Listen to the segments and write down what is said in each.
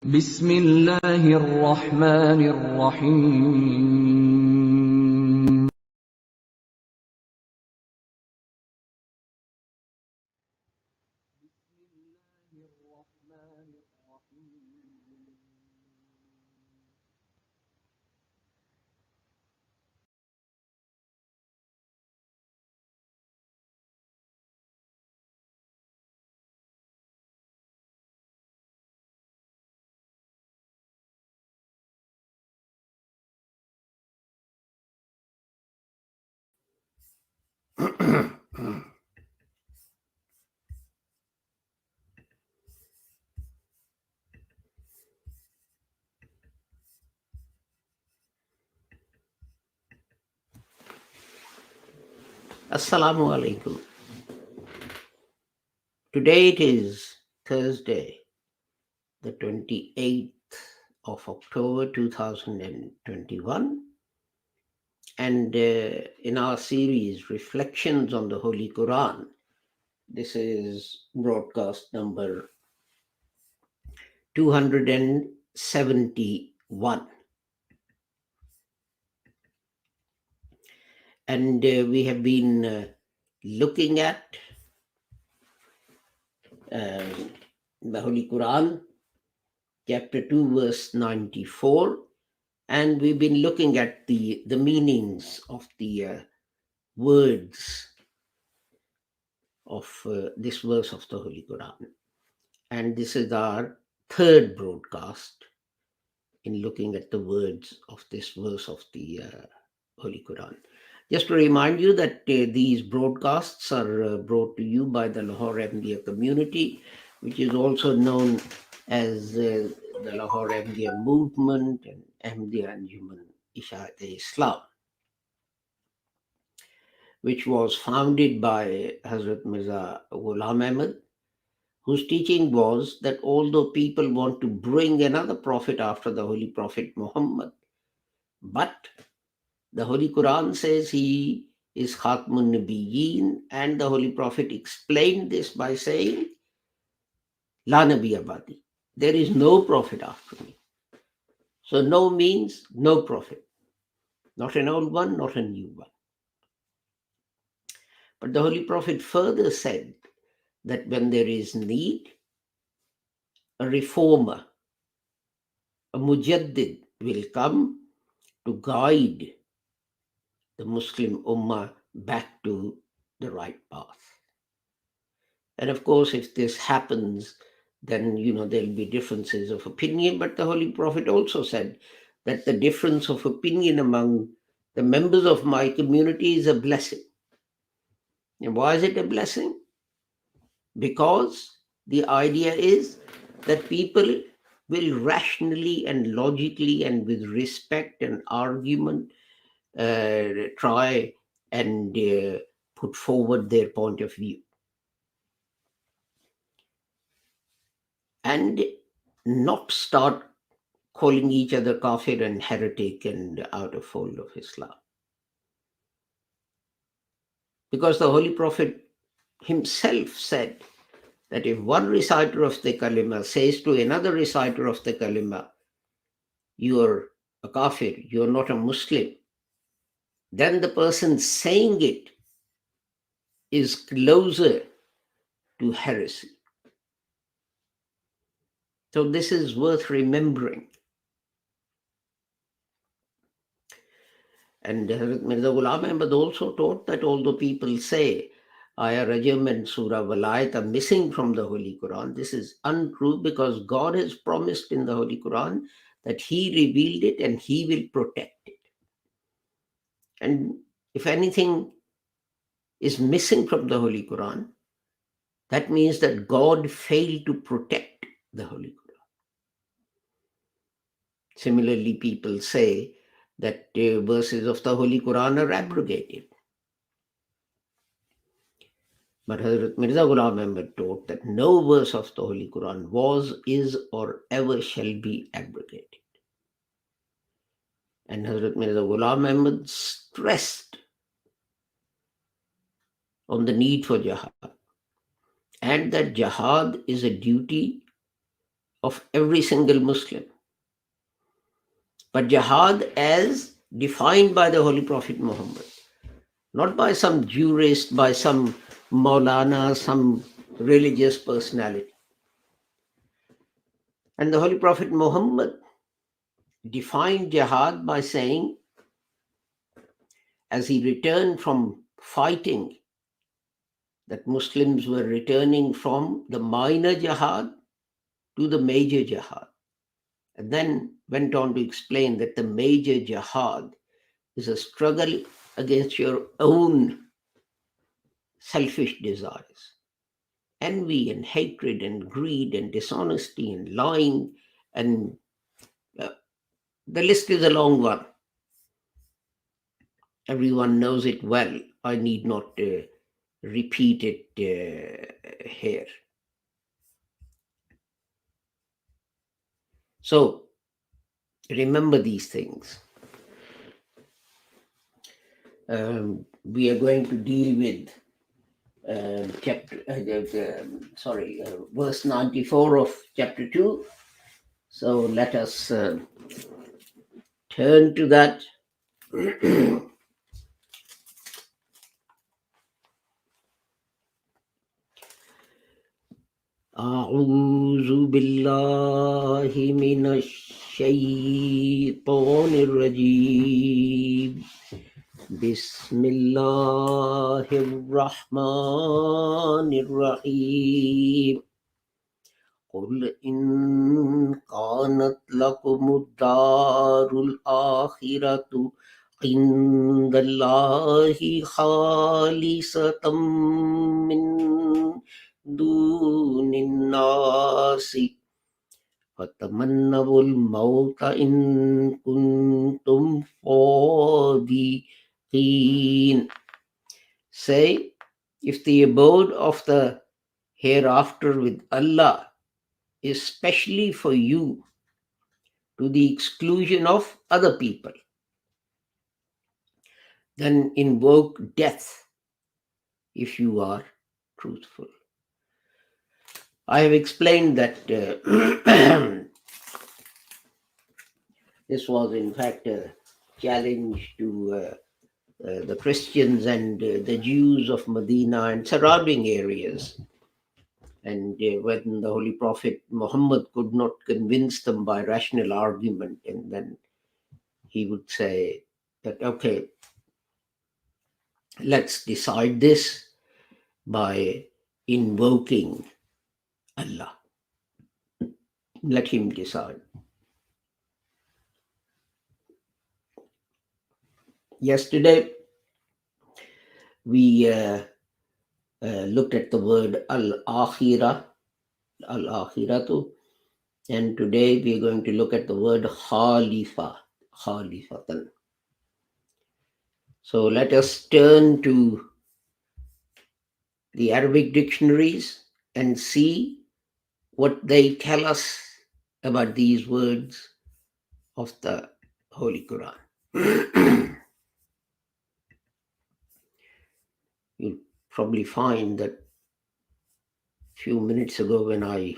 بسم الله الرحمن الرحيم Assalamu alaikum. Today it is Thursday, the 28th of October 2021, and in our series Reflections on the Holy Quran, this is broadcast number 271. And we have been looking at the Holy Quran, chapter 2, verse 94. And we've been looking at the meanings of the words of this verse of the Holy Quran. And this is our third broadcast in looking at the words of this verse of the Holy Quran. Just to remind you that these broadcasts are brought to you by the Lahore Ahmadiyya community, which is also known as the Lahore Ahmadiyya movement and Ahmadiyya Anjuman Islam, which was founded by Hazrat Mirza Ghulam Ahmad, whose teaching was that although people want to bring another prophet after the Holy Prophet Muhammad, but the Holy Quran says he is Khatmun Nabiyyin, and the Holy Prophet explained this by saying, La Nabi Abadi, there is no prophet after me. So no means no prophet, not an old one, not a new one. But the Holy Prophet further said that when there is need, a reformer, a mujaddid will come to guide the Muslim Ummah back to the right path. And of course, if this happens, then, there'll be differences of opinion. But the Holy Prophet also said that the difference of opinion among the members of my community is a blessing. And why is it a blessing? Because the idea is that people will rationally and logically and with respect and argument try and put forward their point of view and not start calling each other kafir and heretic and out of fold of Islam. Because the Holy Prophet himself said that if one reciter of the kalima says to another reciter of the kalima, you're a kafir, you're not a Muslim, then the person saying it is closer to heresy. So this is worth remembering. And Hazrat Mirza Ghulam Ahmad also taught that although people say Ayah Rajam and Surah Walayat are missing from the Holy Quran, this is untrue because God has promised in the Holy Quran that He revealed it and He will protect it. And if anything is missing from the Holy Quran, that means that God failed to protect the Holy Quran. Similarly, people say that verses of the Holy Quran are abrogated. But Hazrat Mirza Ghulam Ahmad taught that no verse of the Holy Quran was, is, or ever shall be abrogated. And Hazrat Mirza Ghulam Ahmad stressed on the need for jihad, and that jihad is a duty of every single Muslim. But jihad as defined by the Holy Prophet Muhammad, not by some jurist, by some Maulana, some religious personality. And the Holy Prophet Muhammad defined jihad by saying, as he returned from fighting, that Muslims were returning from the minor jihad to the major jihad. And then went on to explain that the major jihad is a struggle against your own selfish desires, envy and hatred and greed and dishonesty and lying, and the list is a long one. Everyone knows it well. I need not repeat it here. So remember these things. We are going to deal with verse 94 of chapter 2. So let us turn to that. أعوذ بالله من الشيطان الرجيم بسم الله الرحمن الرحيم قل إن كانت لكم الدار الآخرة عند الله خالصة من دون الناس فتمنوا الموت إن كنتم صادقين. Say, if the abode of the hereafter with Allah is specially for you, to the exclusion of other people, then invoke death if you are truthful. I have explained that this was in fact a challenge to the Christians and the Jews of Medina and surrounding areas. And when the Holy Prophet Muhammad could not convince them by rational argument, and then he would say that, okay, let's decide this by invoking Allah. Let him decide. Yesterday, we looked at the word al-akhirah, al-akhiratu, and today we are going to look at the word khalifa, khalifatan. So let us turn to the Arabic dictionaries and see what they tell us about these words of the Holy Quran. You'll probably find that a few minutes ago when I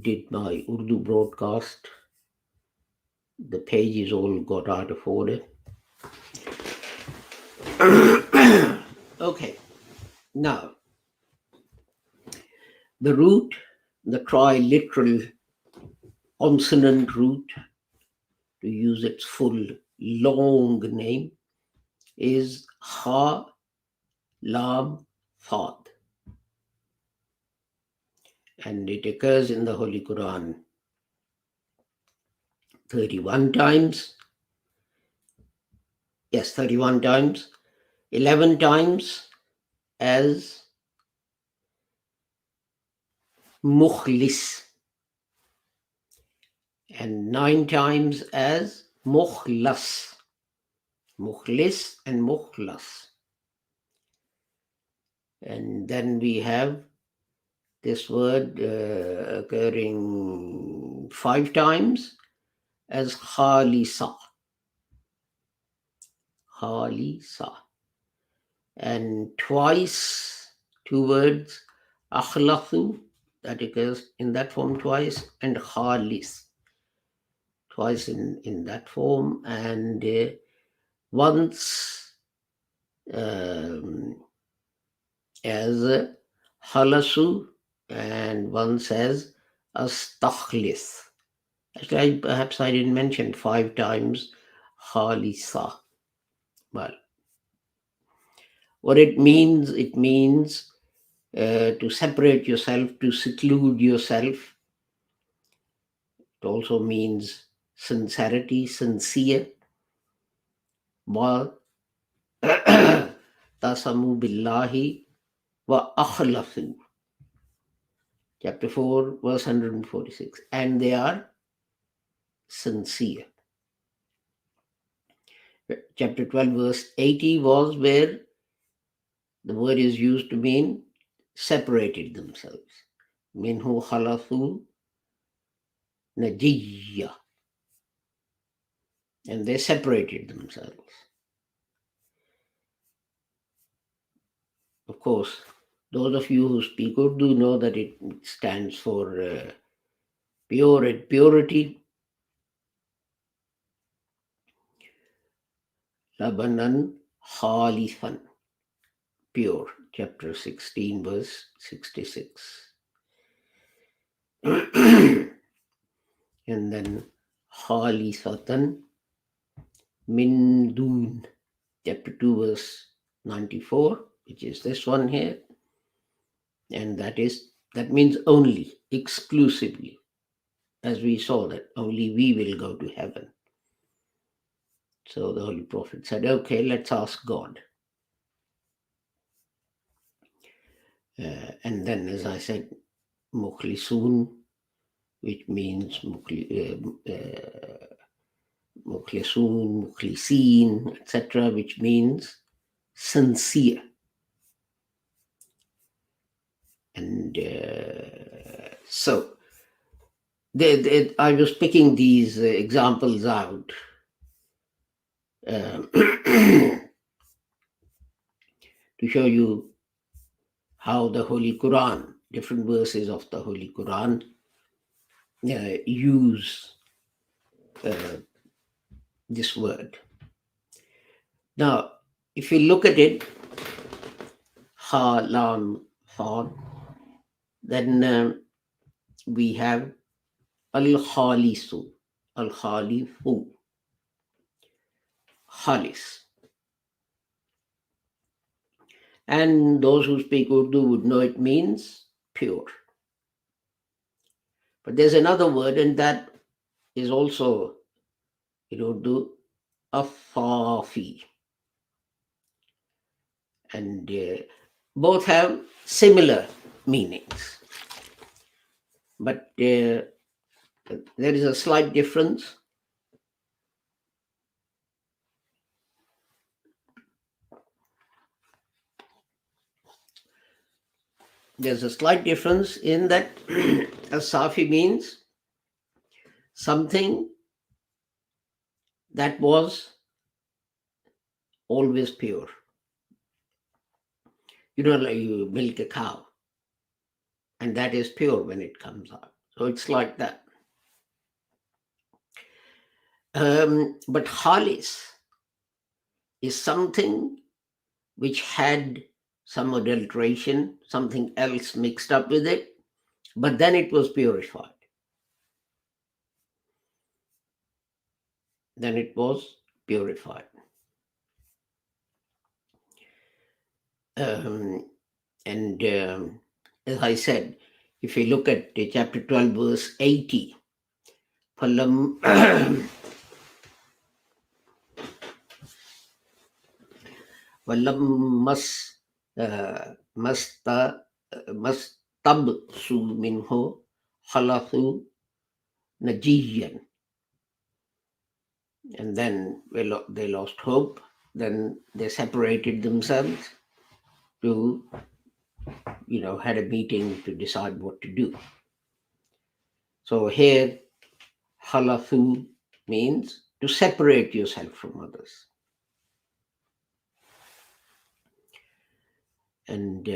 did my Urdu broadcast, the pages all got out of order. Okay, now the root, the triliteral consonant root, to use its full long name, is Ha Lam Thad. And it occurs in the Holy Quran 31 times. Yes, 31 times. 11 times as Mukhlis. And 9 times as Mukhlas. Mukhlis and Mukhlas. And then we have this word occurring 5 times as Khalisa. Khalisa. And twice, 2 words, Akhlaqu that occurs in that form twice, and khalis twice in that form, and once as halasu and once as astakhlis. Actually, perhaps I didn't mention 5 times khalisa. Well, what it means to separate yourself, to seclude yourself. It also means sincerity, sincere. Wa tasamu billahi wa akhlasu. Chapter 4, verse 146. And they are sincere. Chapter 12, verse 80 was where the word is used to mean separated themselves. Minhu khalathu najiyya. And they separated themselves. Of course, those of you who speak Urdu know that it stands for pure and purity. Labanan khalifan, pure. Chapter 16, verse 66. And then khalisatan min dun, chapter 2, verse 94, which is this one here. And that means only, exclusively. As we saw that only we will go to heaven. So the Holy Prophet said, okay, let's ask God. And then, as I said, mukhlisun, which means mukhlisun, mukhlisin, etc., which means sincere. And so I was picking these examples out to show you how the Holy Quran, different verses of the Holy Quran, use this word. Now, if you look at it, ha, lam, thought, then we have al-khalisu, al-khalifu, khalis. And those who speak Urdu would know it means pure. But there's another word, and that is also in Urdu, afafi. And both have similar meanings. But there is a slight difference. There's a slight difference in that Asafi means something that was always pure. You know, like you milk a cow, and that is pure when it comes out. So it's like that. But khalis is something which had some adulteration, something else mixed up with it, but then it was purified. Then it was purified. As I said, if you look at chapter 12, verse 80, Palam mastabsu minhu halathu najiyan. And then they lost hope. Then they separated themselves to, had a meeting to decide what to do. So here, halathu means to separate yourself from others. And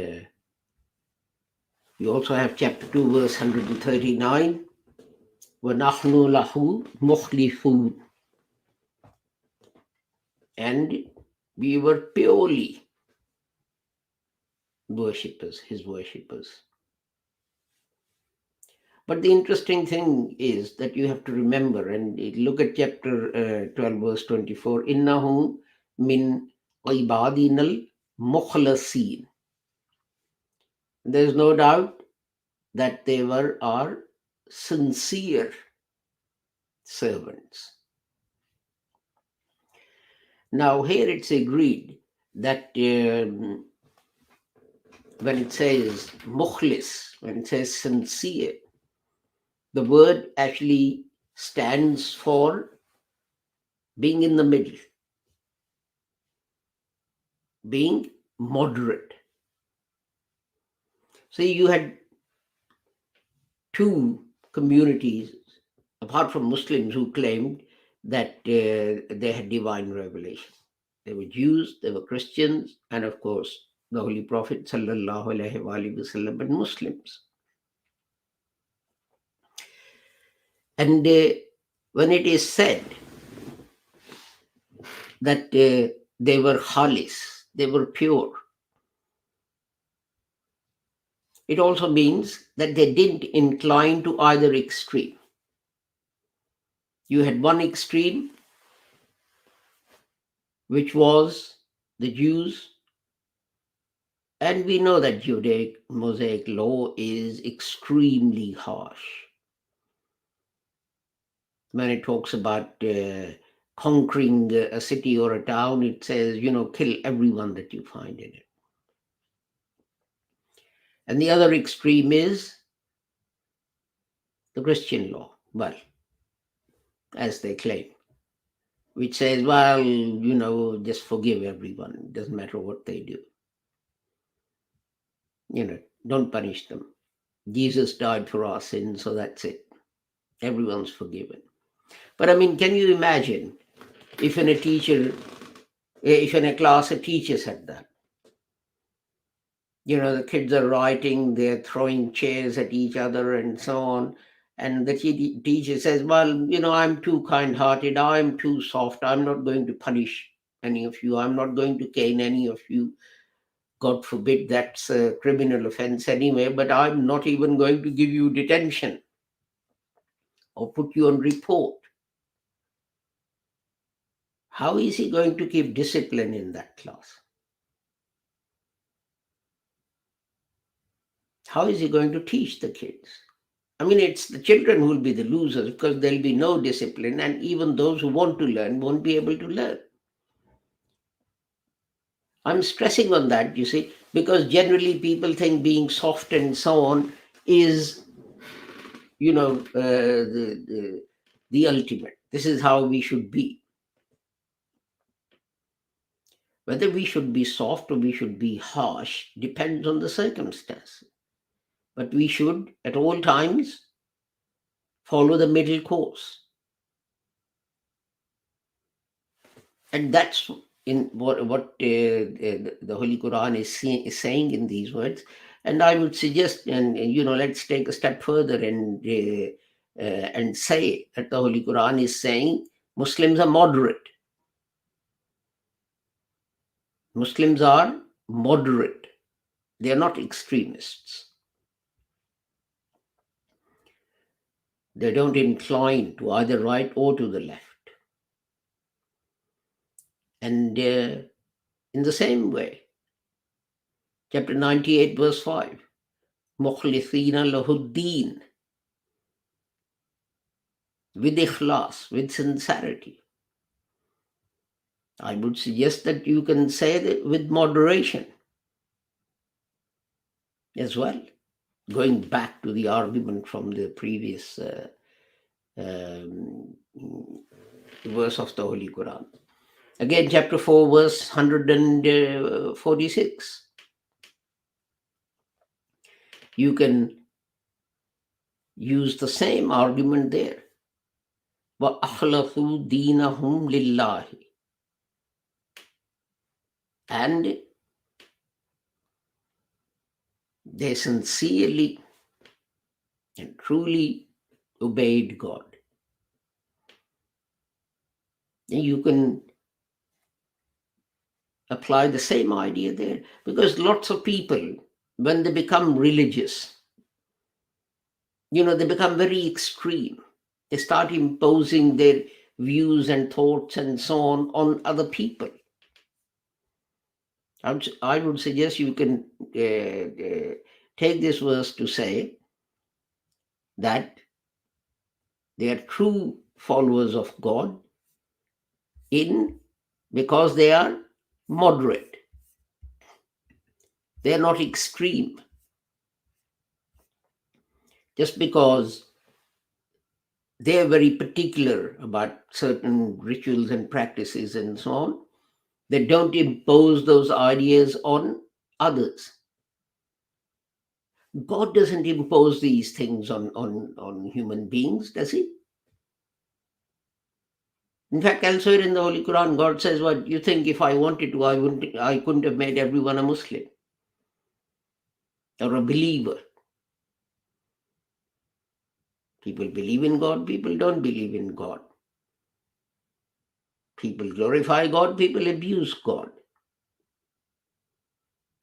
You also have chapter 2, verse 139. وَنَحْنُ لَهُ مُخْلِصُونَ. And we were purely worshippers, his worshippers. But the interesting thing is that you have to remember, and look at chapter 12, verse 24. إِنَّهُ مِنْ عِبَادِنَا الْمُخْلَصِينَ. There's no doubt that they were our sincere servants. Now here it's agreed that when it says mukhlis, when it says sincere, the word actually stands for being in the middle, being moderate. See, you had two communities, apart from Muslims, who claimed that they had divine revelation. There were Jews, there were Christians, and of course, the Holy Prophet sallallahu alaihi wasallam, and Muslims. And when it is said that they were khalis, they were pure, it also means that they didn't incline to either extreme. You had one extreme, which was the Jews, and we know that Judaic Mosaic law is extremely harsh. When it talks about conquering a city or a town, it says, kill everyone that you find in it. And the other extreme is the Christian law, well, as they claim, which says, just forgive everyone. It doesn't matter what they do. Don't punish them. Jesus died for our sins, so that's it. Everyone's forgiven. But can you imagine if in a class a teacher said that? The kids are writing, they're throwing chairs at each other and so on. And the teacher says, I'm too kind-hearted, I'm too soft, I'm not going to punish any of you, I'm not going to cane any of you. God forbid, that's a criminal offense anyway, but I'm not even going to give you detention or put you on report. How is he going to keep discipline in that class? How is he going to teach the kids? It's the children who will be the losers, because there'll be no discipline, and even those who want to learn won't be able to learn. I'm stressing on that, you see, because generally people think being soft and so on is, the ultimate. This is how we should be. Whether we should be soft or we should be harsh depends on the circumstance. But we should, at all times, follow the middle course. And that's in what the Holy Quran is saying in these words. And I would suggest, and let's take a step further and say that the Holy Quran is saying Muslims are moderate. Muslims are moderate. They are not extremists. They don't incline to either right or to the left. And in the same way, chapter 98, verse 5, مُخْلِصِينَ لَهُ الدِّينَ, with ikhlas, with sincerity. I would suggest that you can say that with moderation as well, going back to the argument from the previous verse of the Holy Quran. Again, chapter 4, verse 146. You can use the same argument there. وَأَخْلَصُوا دِينَهُمْ لِلَّهِ. And they sincerely and truly obeyed God. And you can apply the same idea there, because lots of people, when they become religious, they become very extreme. They start imposing their views and thoughts and so on other people. I would suggest you can take this verse to say that they are true followers of God because they are moderate. They are not extreme. Just because they are very particular about certain rituals and practices and so on, they don't impose those ideas on others. God doesn't impose these things on human beings, does he? In fact, elsewhere in the Holy Quran, God says, "What you think? If I wanted to, I couldn't have made everyone a Muslim or a believer." People believe in God. People don't believe in God. People glorify God. People abuse God.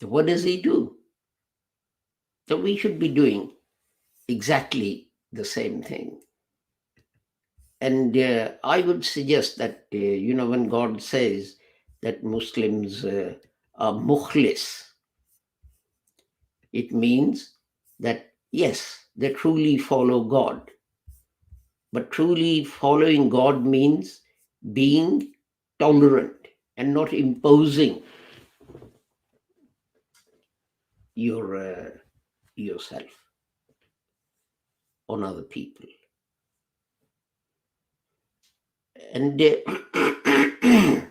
So what does he do? So we should be doing exactly the same thing. And I would suggest that, when God says that Muslims are mukhlis, it means that, yes, they truly follow God. But truly following God means being tolerant and not imposing yourself on other people. And to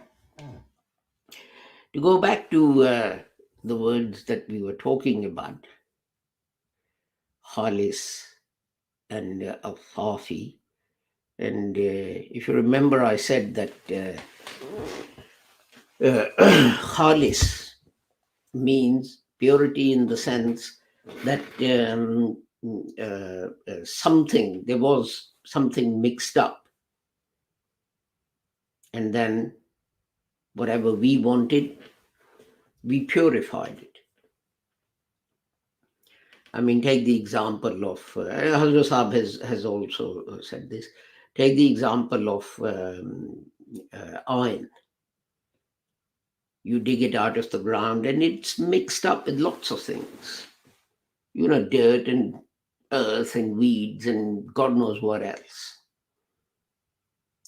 go back to the words that we were talking about, Khalis and Al-Fafi, and if you remember, I said that Khalis means purity in the sense that there was something mixed up, and then whatever we wanted, we purified it. I mean, take the example of Hazrat Sahib has also said this. Take the example of iron. You dig it out of the ground and it's mixed up with lots of things. Dirt and earth and weeds and God knows what else.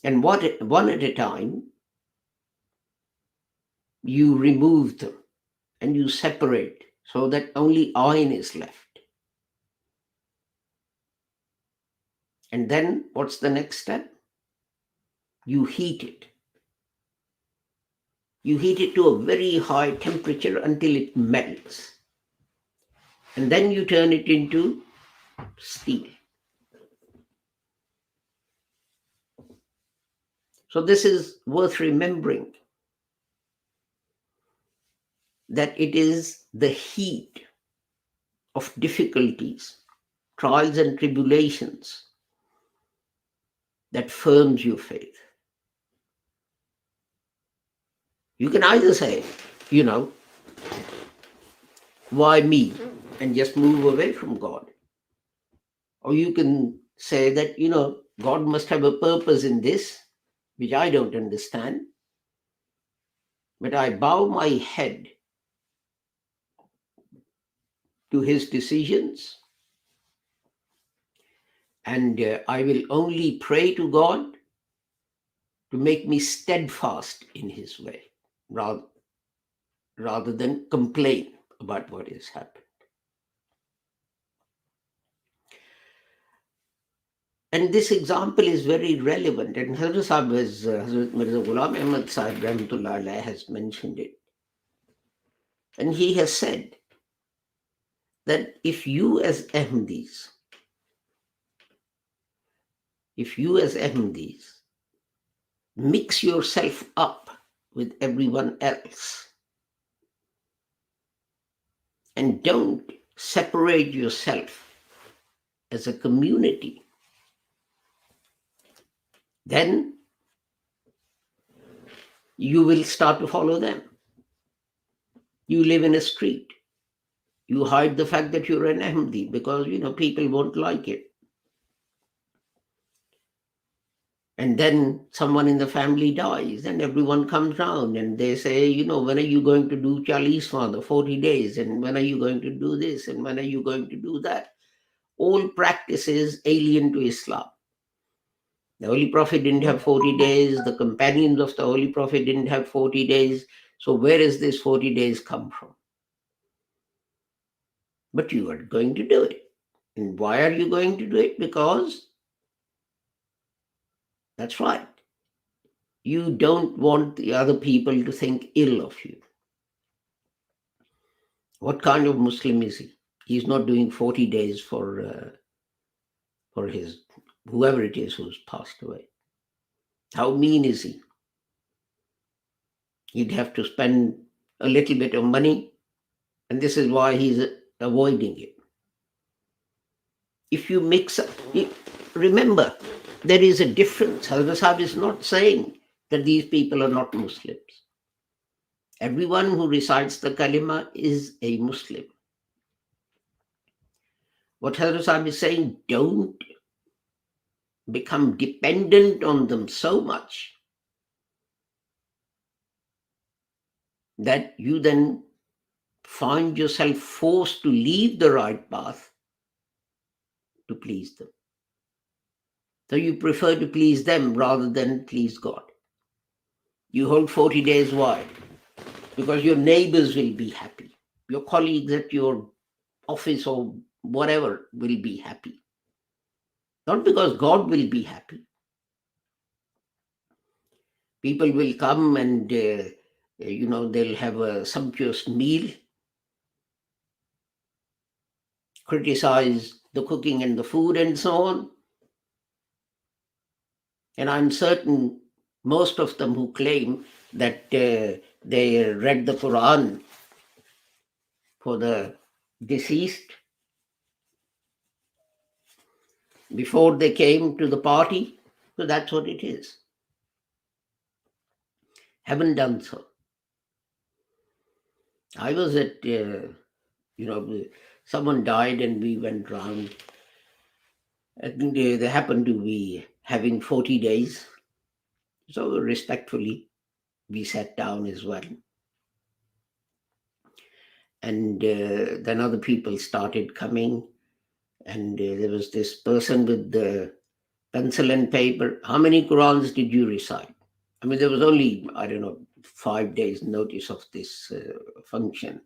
And one at a time, you remove them and you separate so that only iron is left. And then what's the next step? You heat it. You heat it to a very high temperature until it melts. And then you turn it into steel. So this is worth remembering, that it is the heat of difficulties, trials and tribulations that firms your faith. You can either say, why me? And just move away from God. Or you can say that, God must have a purpose in this, which I don't understand. But I bow my head to his decisions, and I will only pray to God to make me steadfast in his way, rather than complain about what has happened. And this example is very relevant, and Hazrat Sahib Hazrat Mirza Ghulam Ahmad Sahib Rahmatullah Alayh has mentioned it. And he has said that if you as Ahmadis mix yourself up with everyone else and don't separate yourself as a community, then you will start to follow them. You live in a street. You hide the fact that you're an Ahmadi because, people won't like it. And then someone in the family dies and everyone comes round and they say, when are you going to do Chalis for the 40 days? And when are you going to do this? And when are you going to do that? All practices alien to Islam. The Holy Prophet didn't have 40 days. The companions of the Holy Prophet didn't have 40 days. So where does this 40 days come from? But you are going to do it. And why are you going to do it? Because that's right. You don't want the other people to think ill of you. What kind of Muslim is he? He's not doing 40 days for his whoever it is who's passed away. How mean is he? He'd have to spend a little bit of money, and this is why he's avoiding it. If you mix up, remember, there is a difference. Hazrat Sahib is not saying that these people are not Muslims. Everyone who recites the kalima is a Muslim. What Hazrat Sahib is saying, don't become dependent on them so much that you then find yourself forced to leave the right path to please them. So you prefer to please them rather than please God. You hold 40 days. Why? Because your neighbors will be happy. Your colleagues at your office or whatever will be happy. Not because God will be happy. People will come and, they'll have a sumptuous meal, criticize the cooking and the food and so on. And I'm certain most of them who claim that they read the Quran for the deceased before they came to the party, so that's what it is. Haven't done so. I was at, someone died and we went round. And they happened to be having 40 days. So respectfully, we sat down as well. And then other people started coming. And there was this person with the pencil and paper. How many Qurans did you recite? I mean, there was only, 5 days notice of this function.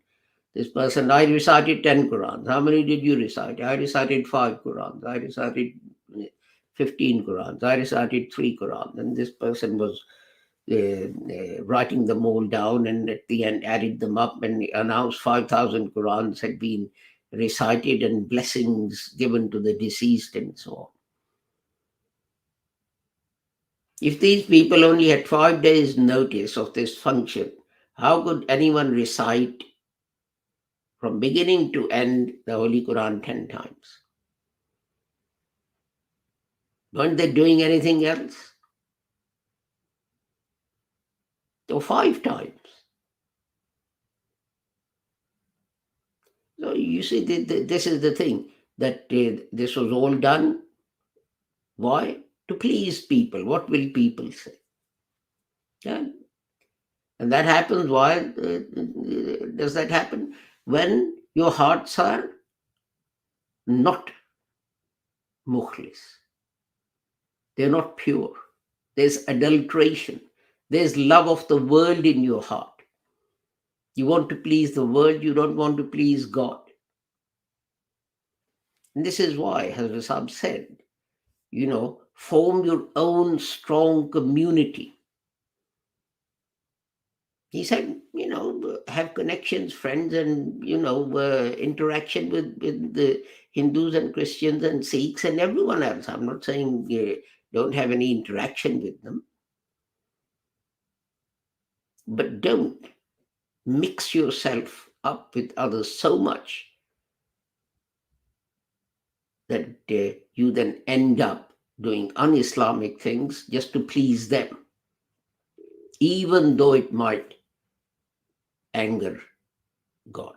This person, I recited 10 Qurans. How many did you recite? I recited 5 Qurans. I recited 15 Qurans. I recited 3 Qurans. And this person was writing them all down and at the end added them up and announced 5,000 Qurans had been recited and blessings given to the deceased and so on. If these people only had 5 days notice of this function, how could anyone recite from beginning to end the Holy Quran 10 times? Weren't they doing anything else? So 5 times. So you see, this is the thing, that this was all done. Why? To please people. What will people say? Yeah. And that happens. Why does that happen? When your hearts are not mukhlis. They're not pure. There's adulteration. There's love of the world in your heart. You want to please the world. You don't want to please God. And this is why, as Rasab said, form your own strong community. He said, have connections, friends, and, interaction with the Hindus and Christians and Sikhs and everyone else. I'm not saying don't have any interaction with them. But don't mix yourself up with others so much that you then end up doing un-Islamic things just to please them, even though it might anger God.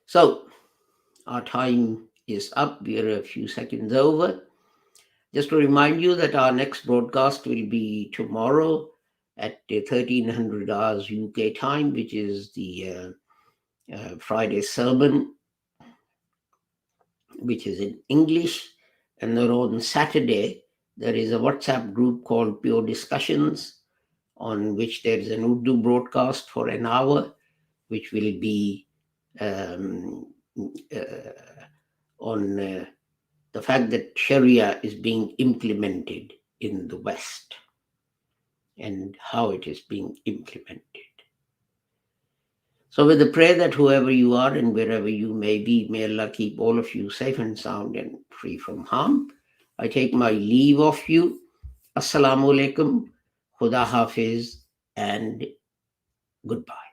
So our time is up. We are a few seconds over. Just to remind you that our next broadcast will be tomorrow at 1300 hours UK time, which is the Friday sermon, which is in English. And then on Saturday, there is a WhatsApp group called Pure Discussions, on which there is an Urdu broadcast for an hour, which will be on the fact that Sharia is being implemented in the West and how it is being implemented. So with the prayer that whoever you are and wherever you may be, may Allah keep all of you safe and sound and free from harm. I take my leave of you. Assalamu alaikum, Khuda Hafiz, and goodbye.